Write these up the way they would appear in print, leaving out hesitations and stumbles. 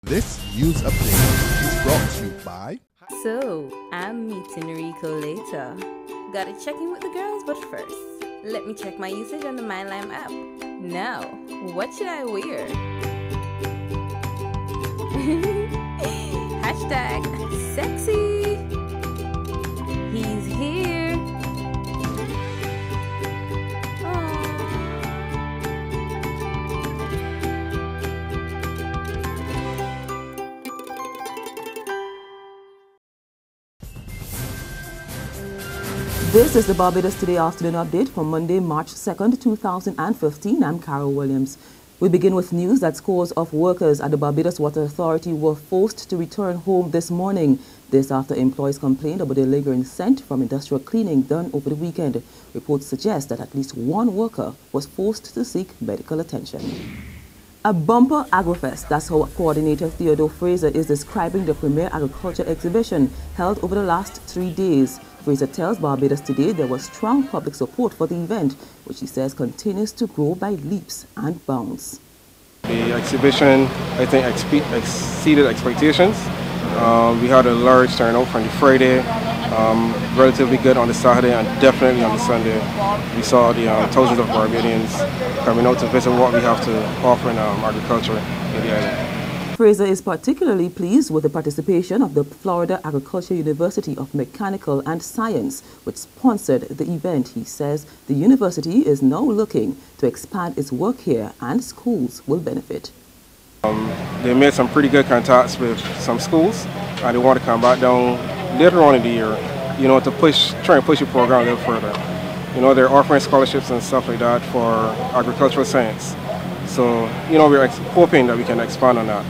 This news update is brought to you by... So, I'm meeting Rico later. Gotta check in with the girls, but first, let me check my usage on the MyLime app. Now, what should I wear? Hashtag sexy. He's here. This is the Barbados Today afternoon update for Monday, March 2nd, 2015. I'm Carol Williams. We begin with news that scores of workers at the Barbados Water Authority were forced to return home this morning. This after employees complained about the lingering scent from industrial cleaning done over the weekend. Reports suggest that at least one worker was forced to seek medical attention. A bumper Agrofest, that's how Coordinator Theodore Fraser is describing the premier agriculture exhibition held over the last 3 days. Fraser tells Barbados Today there was strong public support for the event, which he says continues to grow by leaps and bounds. The exhibition, I think, exceeded expectations. We had a large turnout from the Friday, relatively good on the Saturday, and definitely on the Sunday. We saw the thousands of Barbadians coming out to visit what we have to offer in agriculture in the island. Fraser is particularly pleased with the participation of the Florida Agricultural University of Mechanical and Science, which sponsored the event. He says the university is now looking to expand its work here and schools will benefit. They made some pretty good contacts with some schools, and they want to come back down later on in the year, to try and push the program a little further. They're offering scholarships and stuff like that for agricultural science. So, we're hoping that we can expand on that.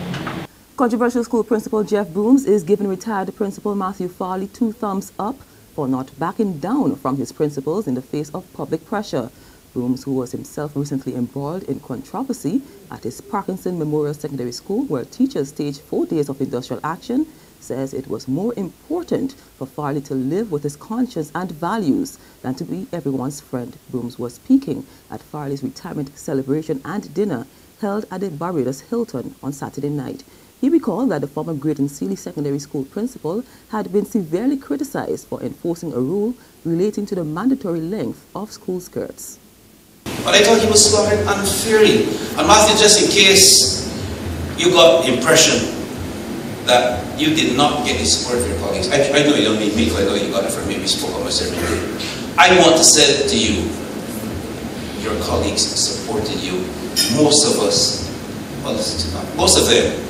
Controversial school principal Jeff Brooms is giving retired principal Matthew Farley 2 thumbs up for not backing down from his principles in the face of public pressure. Brooms, who was himself recently embroiled in controversy at his Parkinson Memorial Secondary School, where teachers staged 4 days of industrial action, says it was more important for Farley to live with his conscience and values than to be everyone's friend. Brooms was speaking at Farley's retirement celebration and dinner held at the Barbados Hilton on Saturday night. He recalled that the former Great Sealy Secondary School principal had been severely criticized for enforcing a rule relating to the mandatory length of school skirts. But I thought he was slaughtered unfairly. And Matthew, just in case you got the impression that you did not get the support of your colleagues, I know you don't need me, because I know you got it from me, we spoke almost every day. I want to say to you, your colleagues supported you. Most of us, well, most of them,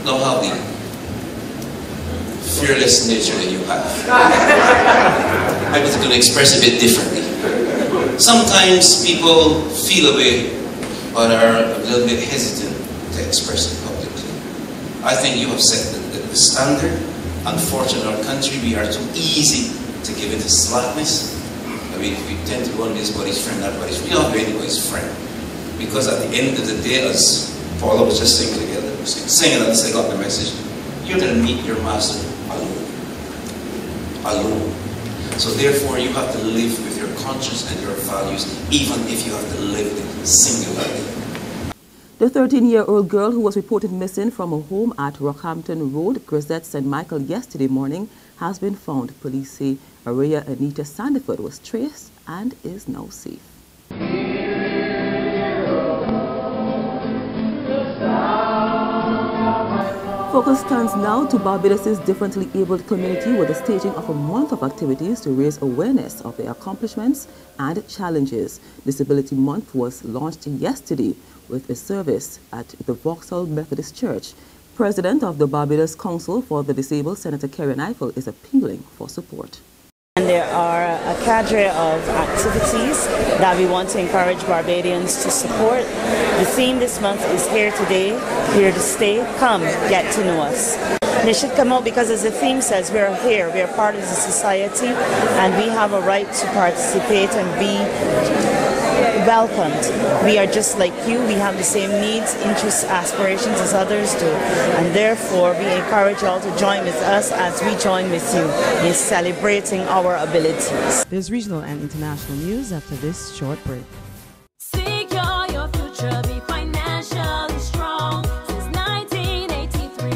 don't have the fearless nature that you have. I was going to express it a bit differently. Sometimes people feel a way, but are a little bit hesitant to express it publicly. I think you have set the standard. Unfortunately, in our country, we are too easy to give into slackness. We tend to go on this body's friend, that body's friend. We don't have anybody's friend. Because at the end of the day, as Paula was just saying together, singing and I got the message, you're going to meet your master alone. Alone. So therefore, you have to live with your conscience and your values, even if you have to live them singularly. The 13-year-old girl who was reported missing from a home at Rockhampton Road, Grisette St. Michael, yesterday morning has been found. Police say Araya Anita Sandiford was traced and is now safe. Focus turns now to Barbados' differently abled community with the staging of a month of activities to raise awareness of their accomplishments and challenges. Disability Month was launched yesterday with a service at the Vauxhall Methodist Church. President of the Barbados Council for the Disabled, Senator Karen Eiffel, is appealing for support. And there are a cadre of activities that we want to encourage Barbadians to support. The theme this month is Here Today, Here to Stay. Come, get to know us. They should come out because, as the theme says, we're here, we're part of the society, and we have a right to participate and be welcomed. We are just like you. We have the same needs, interests, aspirations as others do. And therefore, we encourage you all to join with us as we join with you in celebrating our abilities. There's regional and international news after this short break. Secure your future, be financially strong. Since 1983.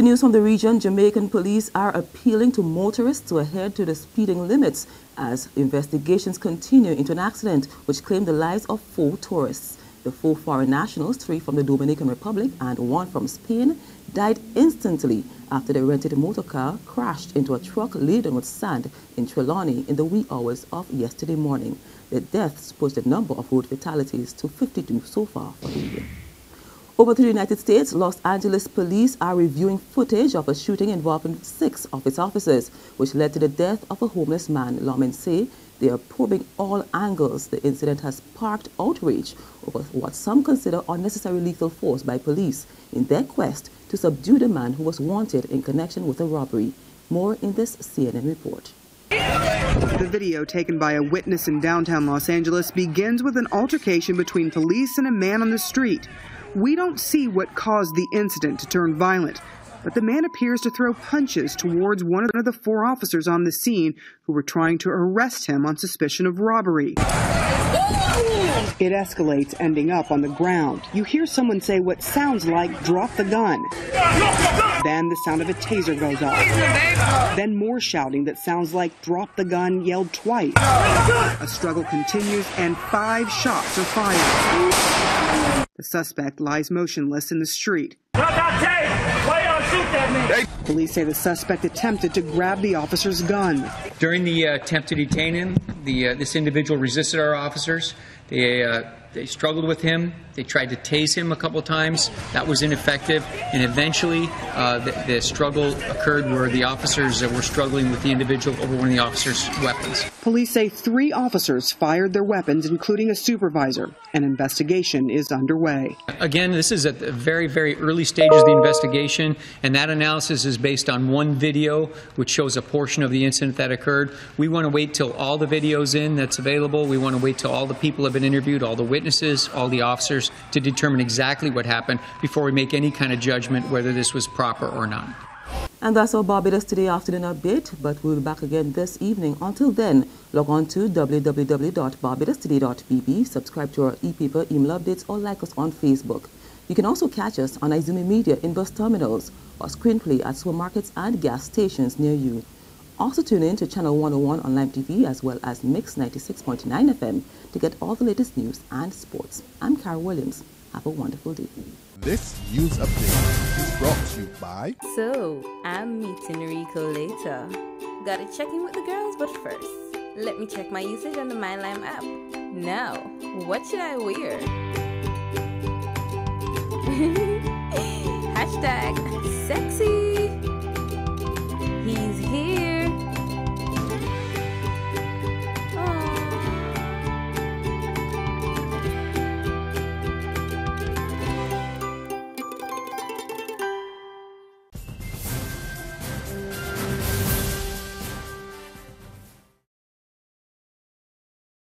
to news from the region, Jamaican police are appealing to motorists to adhere to the speeding limits as investigations continue into an accident which claimed the lives of 4 tourists. The 4 foreign nationals, 3 from the Dominican Republic and 1 from Spain, died instantly after their rented motor car crashed into a truck laden with sand in Trelawney in the wee hours of yesterday morning. The deaths pushed the number of road fatalities to 52 so far for the year. Over to the United States, Los Angeles police are reviewing footage of a shooting involving 6 of its officers, which led to the death of a homeless man. Lawmen say they are probing all angles. The incident has sparked outrage over what some consider unnecessary lethal force by police in their quest to subdue the man who was wanted in connection with a robbery. More in this CNN report. The video taken by a witness in downtown Los Angeles begins with an altercation between police and a man on the street. We don't see what caused the incident to turn violent, but the man appears to throw punches towards one of the 4 officers on the scene who were trying to arrest him on suspicion of robbery. It escalates, ending up on the ground. You hear someone say what sounds like, "Drop the gun." Then the sound of a taser goes off. Then more shouting that sounds like "Drop the gun" yelled twice. A struggle continues and 5 shots are fired. The suspect lies motionless in the street. Police say the suspect attempted to grab the officer's gun. During the attempt to detain him, this individual resisted our officers. They struggled with him. They tried to tase him a couple times. That was ineffective. And eventually, the struggle occurred where the officers were struggling with the individual over one of the officers' weapons. Police say 3 officers fired their weapons, including a supervisor. An investigation is underway. Again, this is at the very, very early stages of the investigation, and that analysis is based on one video, which shows a portion of the incident that occurred. We want to wait till all the video's in that's available. We want to wait till all the people have been interviewed, all the witnesses, all the officers, to determine exactly what happened before we make any kind of judgment whether this was proper or not. And that's our Barbados Today afternoon update, but we'll be back again this evening. Until then, log on to www.barbadostoday.bb, subscribe to our e-paper email updates, or like us on Facebook. You can also catch us on Izumi Media in bus terminals or screenplay at supermarkets and gas stations near you. Also tune in to Channel 101 on Lime TV as well as Mix 96.9 FM to get all the latest news and sports. I'm Carol Williams. Have a wonderful day. This news update is brought to you by... So, I'm meeting Rico later. Gotta check in with the girls, but first, let me check my usage on the MyLime app. Now, what should I wear? Hashtag